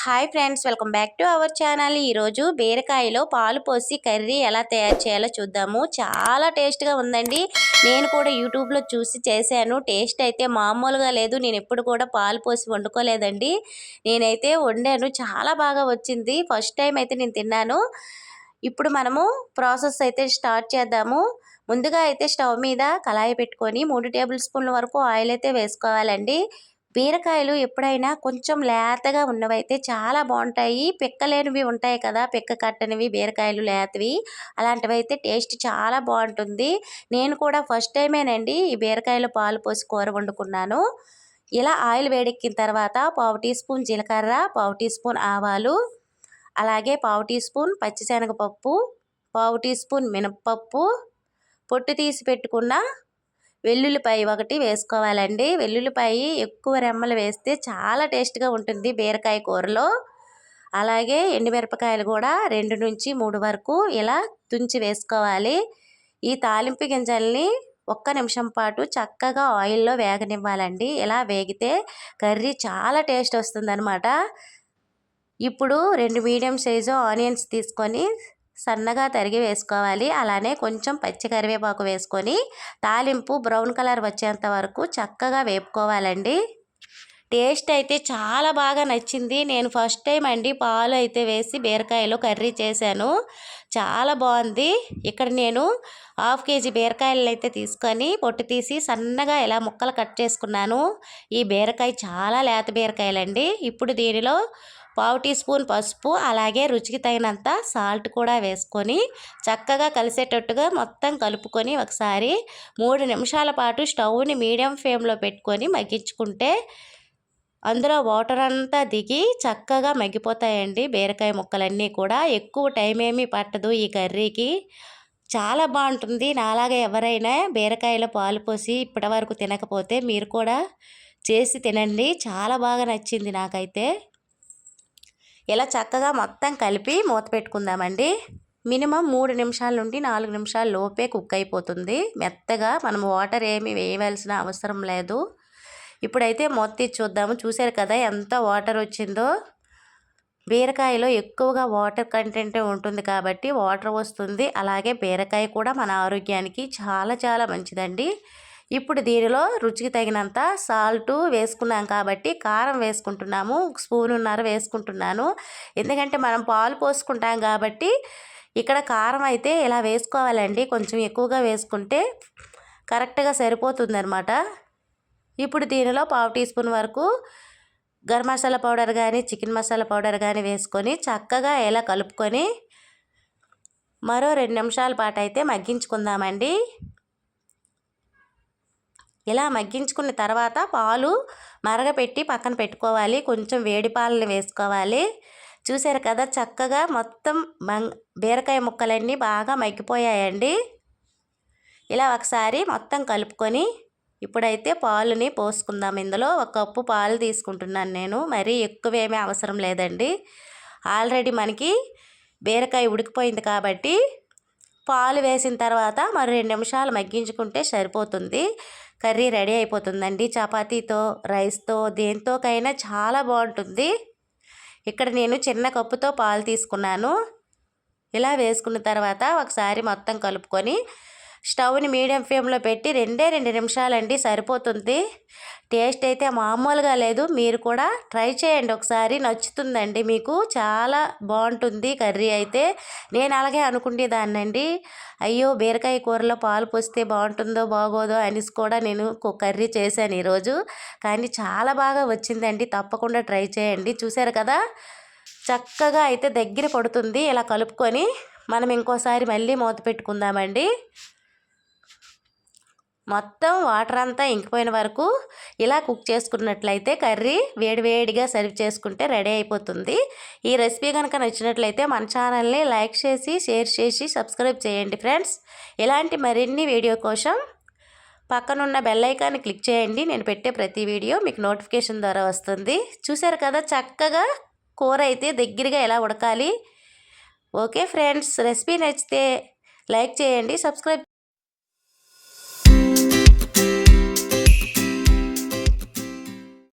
Hi friends, welcome back to our channel. ఈరోజు బీరకాయలో పాలు పోసి కర్రీ ఎలా తయారు చేయాలో చూద్దాము. చాలా టేస్ట్గా ఉందండి. నేను కూడా యూట్యూబ్లో చూసి చేశాను. టేస్ట్ అయితే మామూలుగా లేదు. నేను ఎప్పుడు కూడా పాలు పోసి వండుకోలేదండి. నేనైతే వండాను, చాలా బాగా వచ్చింది. ఫస్ట్ టైం అయితే నేను తిన్నాను. ఇప్పుడు మనము ప్రాసెస్ అయితే స్టార్ట్ చేద్దాము. ముందుగా అయితే స్టవ్ మీద కళాయి పెట్టుకొని 3 టేబుల్ స్పూన్ల వరకు ఆయిల్ అయితే వేసుకోవాలండి. బీరకాయలు ఎప్పుడైనా కొంచెం లేతగా ఉన్నవైతే చాలా బాగుంటాయి. పిక్కలేనివి ఉంటాయి కదా, పిక్క కట్టనివి బీరకాయలు లేతవి, అలాంటివైతే టేస్ట్ చాలా బాగుంటుంది. నేను కూడా ఫస్ట్ టైమేనండి ఈ బీరకాయలు పాలు పోసి కూర వండుకున్నాను. ఇలా ఆయిల్ వేడెక్కిన తర్వాత 1/2 టీ స్పూన్ జీలకర్ర, 1/2 టీ స్పూన్ ఆవాలు, అలాగే 1/2 టీ స్పూన్ పచ్చిశనగపప్పు, 1/2 టీ స్పూన్ మినప్పప్పు, పొట్టు తీసి పెట్టుకున్న వెల్లుల్లిపాయ ఒకటి వేసుకోవాలండి. వెల్లుల్లిపాయ ఎక్కువ రెమ్మలు వేస్తే చాలా టేస్ట్గా ఉంటుంది బీరకాయ కూరలో. అలాగే ఎండుమిరపకాయలు కూడా 2 నుంచి 3 వరకు ఇలా తుంచి వేసుకోవాలి. ఈ తాలింపు గింజల్ని 1 నిమిషం పాటు చక్కగా ఆయిల్లో వేగనివ్వాలండి. ఇలా వేగితే కర్రీ చాలా టేస్ట్ వస్తుందన్నమాట. ఇప్పుడు 2 మీడియం సైజు ఆనియన్స్ తీసుకొని సన్నగా తరిగి వేసుకోవాలి. అలానే కొంచెం పచ్చి కరివేపాకు వేసుకొని తాలింపు బ్రౌన్ కలర్ వచ్చేంత వరకు చక్కగా వేపుకోవాలండి. టేస్ట్ అయితే చాలా బాగా నచ్చింది. నేను ఫస్ట్ టైం అండి పాలు అయితే వేసి బీరకాయలో కర్రీ చేశాను. చాలా బాగుంది. ఇక్కడ నేను 1/2 కేజీ బీరకాయలను అయితే తీసుకొని పొట్టు తీసి సన్నగా ఇలా ముక్కలు కట్ చేసుకున్నాను. ఈ బీరకాయ చాలా లేత బీరకాయలండి. ఇప్పుడు దీనిలో 1/2 టీ స్పూన్ పసుపు, అలాగే రుచికి తగినంత సాల్ట్ కూడా వేసుకొని చక్కగా కలిసేటట్టుగా మొత్తం కలుపుకొని ఒకసారి 3 నిమిషాల పాటు స్టవ్ని మీడియం ఫ్లేమ్లో పెట్టుకొని మగ్గించుకుంటే అందులో వాటర్ అంతా దిగి చక్కగా మగ్గిపోతాయండి బీరకాయ ముక్కలన్నీ కూడా. ఎక్కువ టైం ఏమీ పట్టదు ఈ కర్రీకి. చాలా బాగుంటుంది. నాలాగా ఎవరైనా బీరకాయలో పాలు పోసి ఇప్పటివరకు తినకపోతే మీరు కూడా చేసి తినండి. చాలా బాగా నచ్చింది నాకైతే. ఇలా చక్కగా మొత్తం కలిపి మూత పెట్టుకుందామండి. మినిమం 3 నిమిషాల నుండి 4 నిమిషాల లోపే కుక్ అయిపోతుంది. మెత్తగా మనం వాటర్ ఏమి వేయవలసిన అవసరం లేదు. ఇప్పుడైతే మూత తీసి చూద్దాము. చూసారు కదా ఎంత వాటర్ వచ్చిందో. బీరకాయలో ఎక్కువగా వాటర్ కంటెంటే ఉంటుంది కాబట్టి వాటర్ వస్తుంది. అలాగే బీరకాయ కూడా మన ఆరోగ్యానికి చాలా చాలా మంచిదండి. ఇప్పుడు దీనిలో రుచికి తగినంత సాల్టు వేసుకున్నాం కాబట్టి కారం వేసుకుంటున్నాము. 1 స్పూనున్నర వేసుకుంటున్నాను. ఎందుకంటే మనం పాలు పోసుకుంటాం కాబట్టి ఇక్కడ కారం అయితే ఇలా వేసుకోవాలండి. కొంచెం ఎక్కువగా వేసుకుంటే కరెక్ట్గా సరిపోతుందన్నమాట. ఇప్పుడు దీనిలో 1/2 టీ స్పూన్ వరకు గరం మసాలా పౌడర్ కానీ, చికెన్ మసాలా పౌడర్ కానీ వేసుకొని చక్కగా ఇలా కలుపుకొని మరో 2 నిమిషాల పాటు అయితే మగ్గించుకుందామండి. ఇలా మగ్గించుకున్న తర్వాత పాలు మరగపెట్టి పక్కన పెట్టుకోవాలి. కొంచెం వేడి పాలని వేసుకోవాలి. చూసారు కదా చక్కగా మొత్తం బీరకాయ ముక్కలన్నీ బాగా మగ్గిపోయాయండి. ఇలా ఒకసారి మొత్తం కలుపుకొని ఇప్పుడైతే పాలుని పోసుకుందాం. ఇందులో 1 కప్పు పాలు తీసుకుంటున్నాను నేను. మరీ ఎక్కువేమీ అవసరం లేదండి. ఆల్రెడీ మనకి బీరకాయ ఉడికిపోయింది కాబట్టి పాలు వేసిన తర్వాత మరి 2 నిమిషాలు మగ్గించుకుంటే సరిపోతుంది. కర్రీ రెడీ అయిపోతుందండి. చపాతీతో, రైస్తో, దేనితోకైనా చాలా బాగుంటుంది. ఇక్కడ నేను చిన్న కప్పుతో పాలు తీసుకున్నాను. ఇలా వేసుకున్న తర్వాత ఒకసారి మొత్తం కలుపుకొని స్టవ్ని మీడియం ఫ్లేమ్లో పెట్టి 2 నిమిషాలండి సరిపోతుంది. టేస్ట్ అయితే మామూలుగా లేదు. మీరు కూడా ట్రై చేయండి ఒకసారి, నచ్చుతుందండి మీకు. చాలా బాగుంటుంది కర్రీ అయితే. నేను అలాగే అనుకునేదాన్నండి. అయ్యో బీరకాయ కూరలో పాలు పోస్తే బాగుంటుందో బాగోదో అనేసి కూడా నేను కర్రీ చేశాను ఈరోజు. కానీ చాలా బాగా వచ్చిందండి. తప్పకుండా ట్రై చేయండి. చూసారు కదా చక్కగా అయితే దగ్గర పడుతుంది. ఇలా కలుపుకొని మనం ఇంకోసారి మళ్ళీ మూత పెట్టుకుందామండి. మొత్తం వాటర్ అంతా ఇంకిపోయిన వరకు ఇలా కుక్ చేసుకున్నట్లయితే కర్రీ వేడివేడిగా సర్వ్ చేసుకుంటే రెడీ అయిపోతుంది. ఈ రెసిపీ కనుక నచ్చినట్లయితే మన ఛానల్ని లైక్ చేసి, షేర్ చేసి, సబ్స్క్రైబ్ చేయండి ఫ్రెండ్స్. ఇలాంటి మరిన్ని వీడియో కోసం పక్కనున్న బెల్ ఐకాన్ని క్లిక్ చేయండి. నేను పెట్టే ప్రతి వీడియో మీకు నోటిఫికేషన్ ద్వారా వస్తుంది. చూసారు కదా చక్కగా కూర అయితే దగ్గరగా ఎలా ఉడకాలి. ఓకే ఫ్రెండ్స్, రెసిపీ నచ్చితే లైక్ చేయండి, సబ్స్క్రైబ్